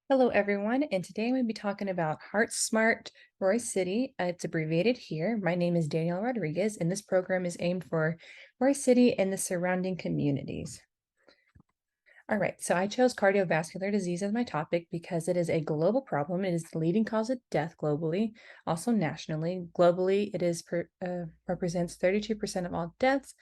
Hello, everyone, and today I'm going to be talking about Heart Smart Royse City. It's abbreviated here. My name is Danielle Rodriguez, and this program is aimed for Royse City and the surrounding communities. All right, so I chose cardiovascular disease as my topic because it is a global problem. It is the leading cause of death globally, also nationally. Globally, represents 32% of all deaths.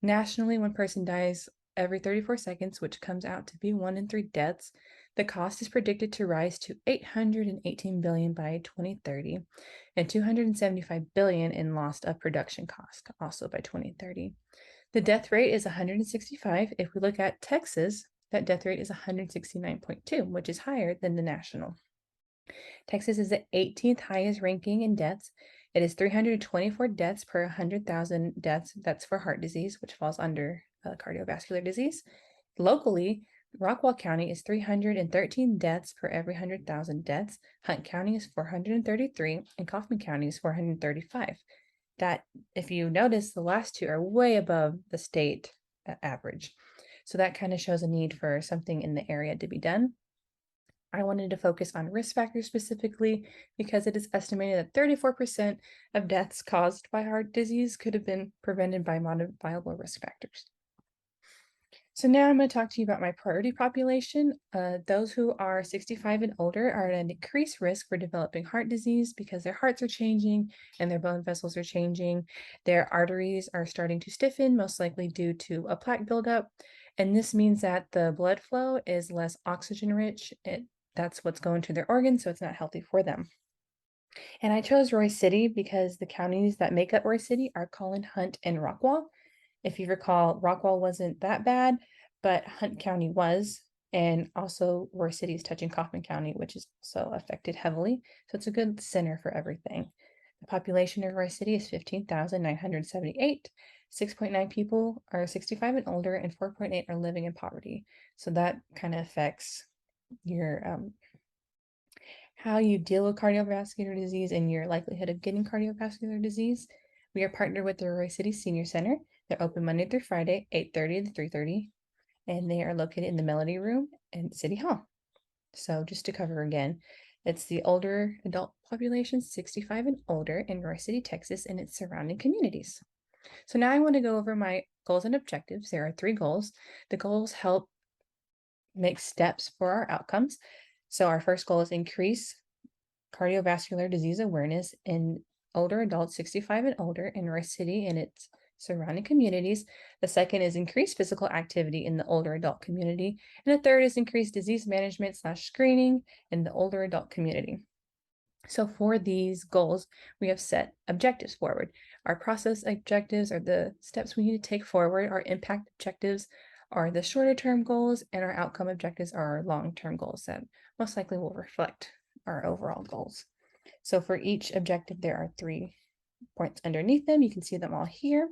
Nationally, one person dies every 34 seconds, which comes out to be 1 in 3 deaths. The cost is predicted to rise to 818 billion by 2030 and 275 billion in lost of production cost also by 2030. The death rate is 165. If we look at Texas, that death rate is 169.2, which is higher than the national. Texas is the 18th highest ranking in deaths. It is 324 deaths per 100,000 deaths. That's for heart disease, which falls under cardiovascular disease. Locally, Rockwall County is 313 deaths per every 100,000 deaths. Hunt County is 433, and Kaufman County is 435. That, if you notice, the last two are way above the state average. So that kind of shows a need for something in the area to be done. I wanted to focus on risk factors specifically because it is estimated that 34% of deaths caused by heart disease could have been prevented by modifiable risk factors. So now I'm going to talk to you about my priority population. Those who are 65 and older are at an increased risk for developing heart disease because their hearts are changing and their blood vessels are changing. Their arteries are starting to stiffen, most likely due to a plaque buildup. And this means that the blood flow is less oxygen rich. That's what's going to their organs, so it's not healthy for them. And I chose Royse City because the counties that make up Royse City are Collin, Hunt, and Rockwall. If you recall, Rockwall wasn't that bad, but Hunt County was, and also Royse City is touching Kaufman County, which is also affected heavily. So it's a good center for everything. The population of Royse City is 15,978. 6.9 people are 65 and older, and 4.8 are living in poverty. So that kind of affects your how you deal with cardiovascular disease and your likelihood of getting cardiovascular disease. We are partnered with the Royse City Senior Center. They're open Monday through Friday, 8:30 to 3:30, and they are located in the Melody Room in City Hall. So just to cover again, it's the older adult population, 65 and older, in Royse City, Texas, and its surrounding communities. So now I want to go over my goals and objectives. There are 3 goals. The goals help make steps for our outcomes. So our first goal is increase cardiovascular disease awareness in older adults 65 and older in Royse City and its surrounding communities. The second is increase physical activity in the older adult community. And the third is increase disease management / screening in the older adult community. So for these goals, we have set objectives forward. Our process objectives are the steps we need to take forward. Our impact objectives are the shorter term goals, and our outcome objectives are our long-term goals that most likely will reflect our overall goals. So for each objective, there are 3 points underneath them. You can see them all here.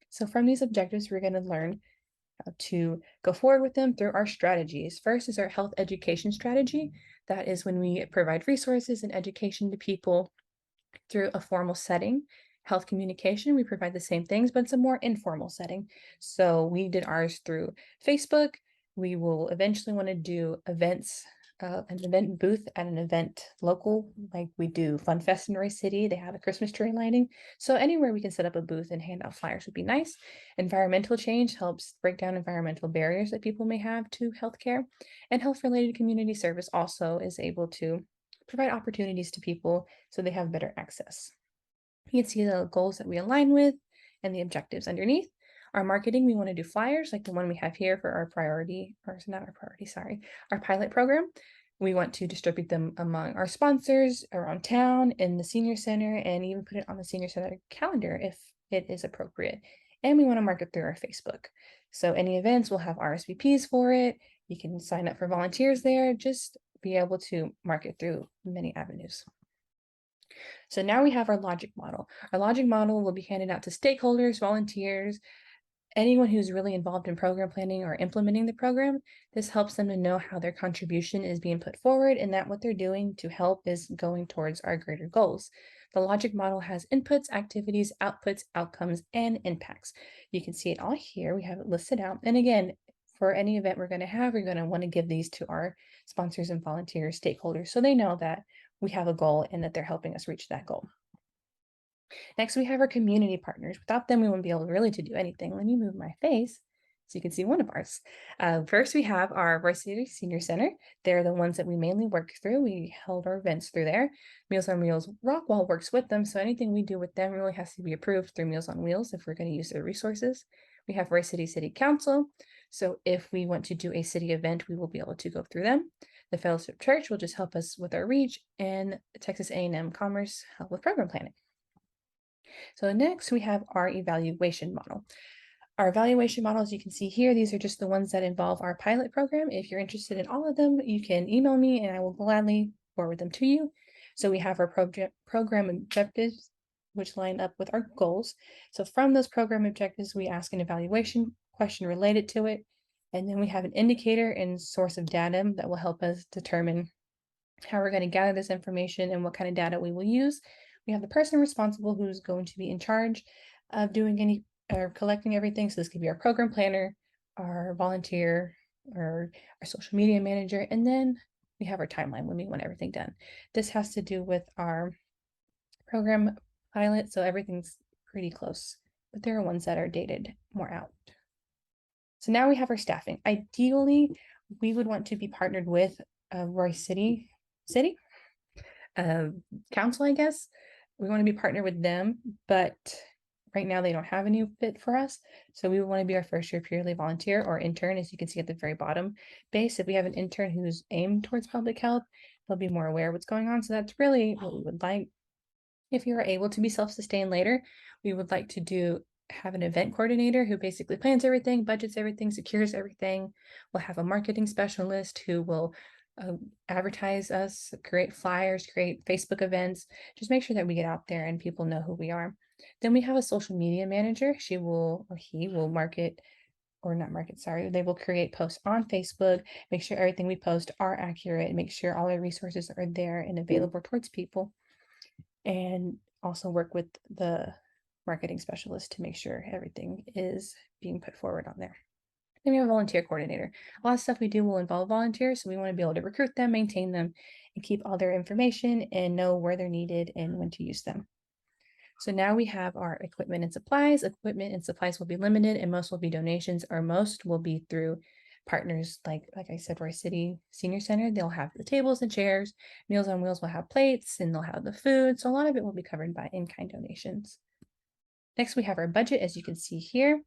So from these objectives, we're going to learn how to go forward with them through our strategies. First is our health education strategy. That is when we provide resources and education to people through a formal setting. Health communication, we provide the same things, but it's a more informal setting. So we did ours through Facebook. We will eventually want to do events, an event booth at an event local, like we do Fun Fest in Royse City. They have a Christmas tree lighting. So anywhere we can set up a booth and hand out flyers would be nice. Environmental change helps break down environmental barriers that people may have to healthcare. And health-related community service also is able to provide opportunities to people so they have better access. You can see the goals that we align with and the objectives underneath. Our marketing, we want to do flyers like the one we have here for our priority, or not our priority, sorry, our pilot program. We want to distribute them among our sponsors around town, in the senior center, and even put it on the senior center calendar if it is appropriate. And we want to market through our Facebook. So any events will have RSVPs for it. You can sign up for volunteers there, just be able to market through many avenues. So now we have our logic model. Our logic model will be handed out to stakeholders, volunteers, anyone who's really involved in program planning or implementing the program. This helps them to know how their contribution is being put forward and that what they're doing to help is going towards our greater goals. The logic model has inputs, activities, outputs, outcomes, and impacts. You can see it all here. We have it listed out. And again, for any event we're going to have, we're going to want to give these to our sponsors and volunteers, stakeholders, so they know that we have a goal and that they're helping us reach that goal. Next, we have our community partners. Without them, we wouldn't be able really to do anything. Let me move my face so you can see one of ours. First, we have our Royse City Senior Center. They're the ones that we mainly work through. We held our events through there. Meals on Wheels Rockwall works with them, so anything we do with them really has to be approved through Meals on Wheels if we're going to use their resources. We have Royse City City Council, so if we want to do a city event, we will be able to go through them. The Fellowship Church will just help us with our reach, and Texas A&M Commerce help with program planning. So next we have our evaluation model. Our evaluation models, you can see here, these are just the ones that involve our pilot program. If you're interested in all of them, you can email me and I will gladly forward them to you. So we have our program objectives, which line up with our goals. So from those program objectives, we ask an evaluation question related to it. And then we have an indicator and source of data that will help us determine how we're going to gather this information and what kind of data we will use. We have the person responsible who's going to be in charge of doing any or collecting everything. So this could be our program planner, our volunteer, or our social media manager. And then we have our timeline when we want everything done. This has to do with our program pilot. So everything's pretty close, but there are ones that are dated more out. So now we have our staffing. Ideally, we would want to be partnered with Royse City Council, I guess. We want to be partnered with them, but right now they don't have any fit for us. So we would want to be our first year purely volunteer or intern, as you can see at the very bottom base. If we have an intern who's aimed towards public health, they'll be more aware of what's going on. So that's really what we would like. If you are able to be self-sustained later, we would like to have an event coordinator who basically plans everything, budgets everything, secures everything. We'll have a marketing specialist who will advertise us, create flyers, create Facebook events, just make sure that we get out there and people know who we are. Then we have a social media manager. She will, or he will market, or not market, sorry, they will create posts on Facebook, make sure everything we post are accurate, make sure all our resources are there and available towards people, and also work with the marketing specialist to make sure everything is being put forward on there. Then we have a volunteer coordinator. A lot of stuff we do will involve volunteers, so we want to be able to recruit them, maintain them, and keep all their information and know where they're needed and when to use them. So now we have our equipment and supplies. Equipment and supplies will be limited and most will be donations, or most will be through partners like I said, Royse City Senior Center. They'll have the tables and chairs. Meals on Wheels will have plates and they'll have the food. So a lot of it will be covered by in-kind donations. Next, we have our budget, as you can see here.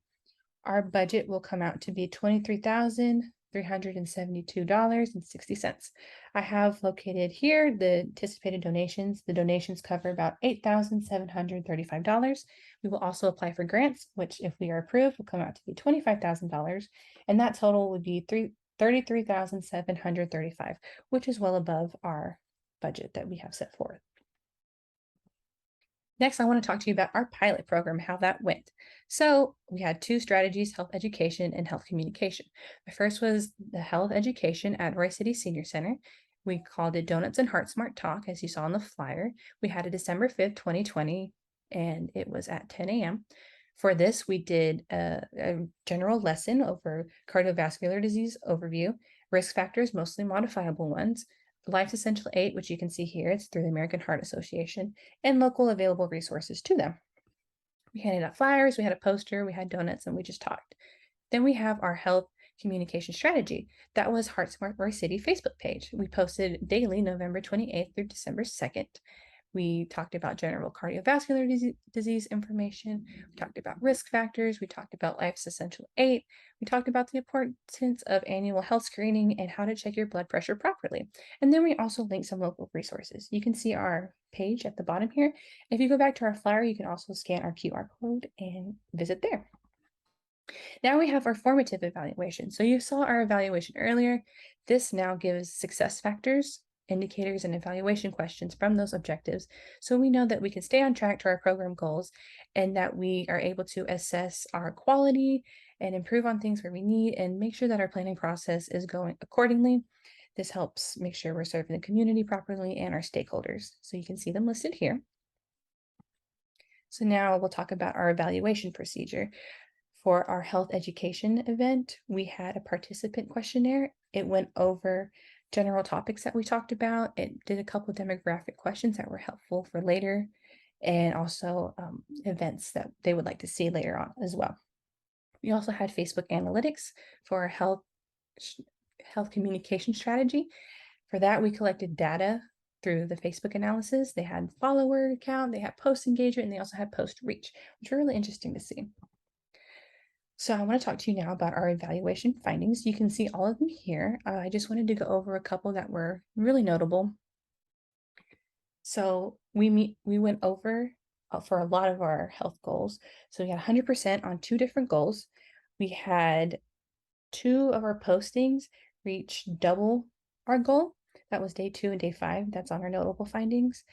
Our budget will come out to be $23,372.60. I have located here the anticipated donations. The donations cover about $8,735. We will also apply for grants, which if we are approved will come out to be $25,000. And that total would be $33,735, which is well above our budget that we have set forth. Next, I want to talk to you about our pilot program, how that went. So we had two strategies, health education and health communication. The first was the health education at Royse City Senior Center. We called it Donuts and Heart Smart Talk, as you saw on the flyer. We had it December 5th, 2020, and it was at 10 a.m. For this, we did a general lesson over cardiovascular disease overview, risk factors, mostly modifiable ones, Life's Essential 8, which you can see here, it's through the American Heart Association, and local available resources to them. We handed out flyers, we had a poster, we had donuts, and we just talked. Then we have our health communication strategy. That was Heart Smart Royse City Facebook page. We posted daily November 28th through December 2nd. We talked about general cardiovascular disease information. We talked about risk factors. We talked about Life's Essential 8. We talked about the importance of annual health screening and how to check your blood pressure properly. And then we also linked some local resources. You can see our page at the bottom here. If you go back to our flyer, you can also scan our QR code and visit there. Now we have our formative evaluation. So you saw our evaluation earlier. This now gives success factors, indicators, and evaluation questions from those objectives, so we know that we can stay on track to our program goals and that we are able to assess our quality and improve on things where we need and make sure that our planning process is going accordingly. This helps make sure we're serving the community properly and our stakeholders. So you can see them listed here. So now we'll talk about our evaluation procedure. For our health education event, we had a participant questionnaire. It went over general topics that we talked about. It did a couple of demographic questions that were helpful for later, and also events that they would like to see later on as well. We also had Facebook analytics for our health communication strategy. For that, we collected data through the Facebook analysis. They had follower count, they had post engagement, and they also had post reach, which were really interesting to see. So I want to talk to you now about our evaluation findings. You can see all of them here. I just wanted to go over a couple that were really notable. So we went over for a lot of our health goals. So we had 100% on 2 different goals. We had 2 of our postings reach double our goal. That was day 2 and day 5. That's on our notable findings.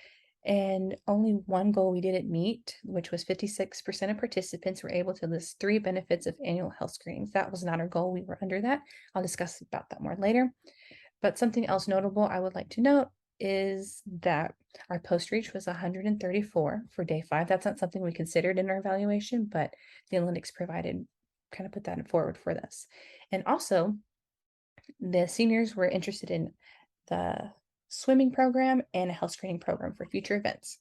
And only 1 goal we didn't meet, which was 56% of participants were able to list 3 benefits of annual health screenings. That was not our goal. We were under that. I'll discuss about that more later. But something else notable I would like to note is that our post reach was 134 for day 5. That's not something we considered in our evaluation, but the analytics provided kind of put that forward for this. And also, the seniors were interested in the swimming program and a health screening program for future events.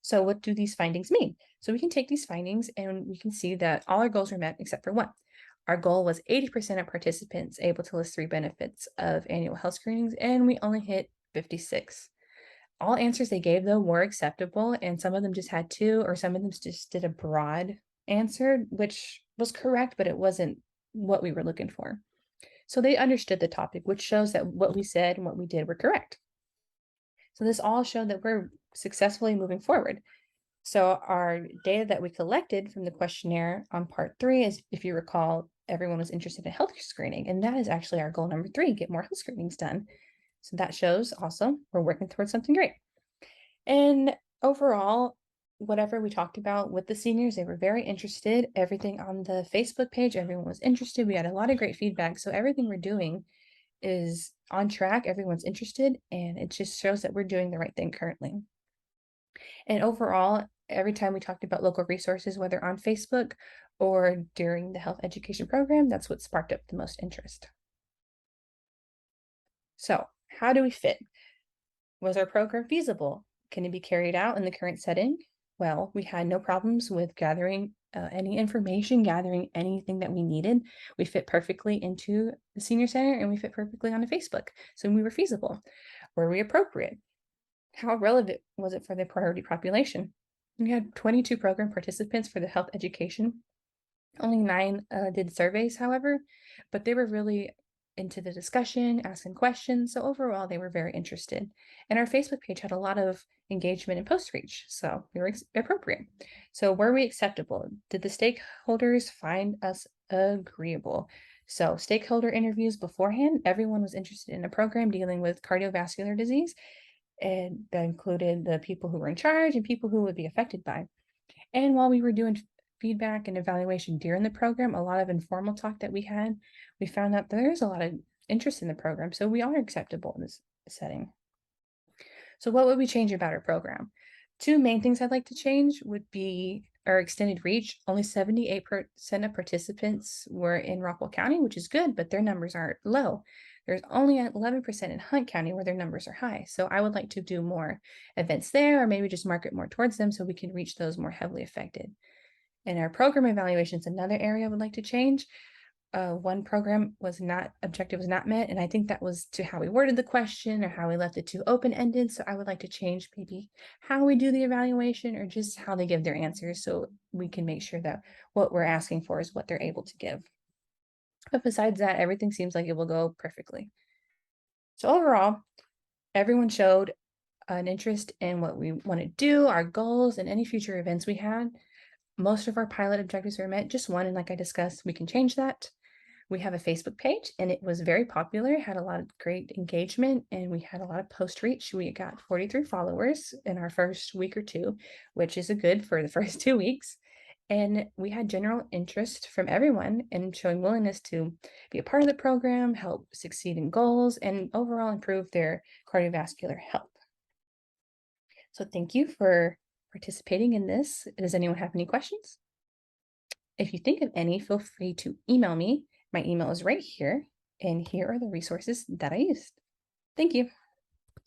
So what do these findings mean? So we can take these findings and we can see that all our goals were met except for 1. Our goal was 80% of participants able to list 3 benefits of annual health screenings, and we only hit 56. All answers they gave, though, were acceptable, and some of them just had 2, or some of them just did a broad answer, which was correct, but it wasn't what we were looking for. So they understood the topic, which shows that what we said and what we did were correct. So this all showed that we're successfully moving forward. So our data that we collected from the questionnaire on part 3 is, if you recall, everyone was interested in health screening, and that is actually our goal number 3, get more health screenings done. So that shows also we're working towards something great. And overall, whatever we talked about with the seniors, they were very interested. Everything on the Facebook page, everyone was interested. We had a lot of great feedback. So everything we're doing is on track. Everyone's interested, and it just shows that we're doing the right thing currently. And overall, every time we talked about local resources, whether on Facebook or during the health education program, that's what sparked up the most interest. So, how do we fit? Was our program feasible? Can it be carried out in the current setting? Well, we had no problems with gathering any information, gathering anything that we needed. We fit perfectly into the senior center, and we fit perfectly onto Facebook. So we were feasible. Were we appropriate? How relevant was it for the priority population? We had 22 program participants for the health education. Only 9 did surveys, however, but they were really into the discussion, asking questions. So overall, they were very interested. And our Facebook page had a lot of engagement and post reach, so we were appropriate. So were we acceptable? Did the stakeholders find us agreeable? So stakeholder interviews beforehand, everyone was interested in a program dealing with cardiovascular disease, and that included the people who were in charge and people who would be affected by. And while we were doing feedback and evaluation during the program, a lot of informal talk that we had, we found out there's a lot of interest in the program, so we are acceptable in this setting. So what would we change about our program? 2 main things I'd like to change would be our extended reach. Only 78% of participants were in Rockwell County, which is good, but their numbers aren't low. There's only 11% in Hunt County where their numbers are high. So I would like to do more events there, or maybe just market more towards them so we can reach those more heavily affected. And our program evaluation is another area I would like to change. 1 program objective was not met, and I think that was to how we worded the question or how we left it too open-ended. So I would like to change maybe how we do the evaluation, or just how they give their answers, so we can make sure that what we're asking for is what they're able to give. But besides that, everything seems like it will go perfectly. So overall, everyone showed an interest in what we want to do, our goals, and any future events we had. Most of our pilot objectives were met, just 1, and like I discussed, we can change that. We have a Facebook page, and it was very popular, had a lot of great engagement, and we had a lot of post reach. We got 43 followers in our first week or 2, which is a good for the first 2 weeks. And we had general interest from everyone in showing willingness to be a part of the program, help succeed in goals, and overall improve their cardiovascular health. So thank you for participating in this. Does anyone have any questions? If you think of any, feel free to email me. My email is right here, and here are the resources that I used. Thank you.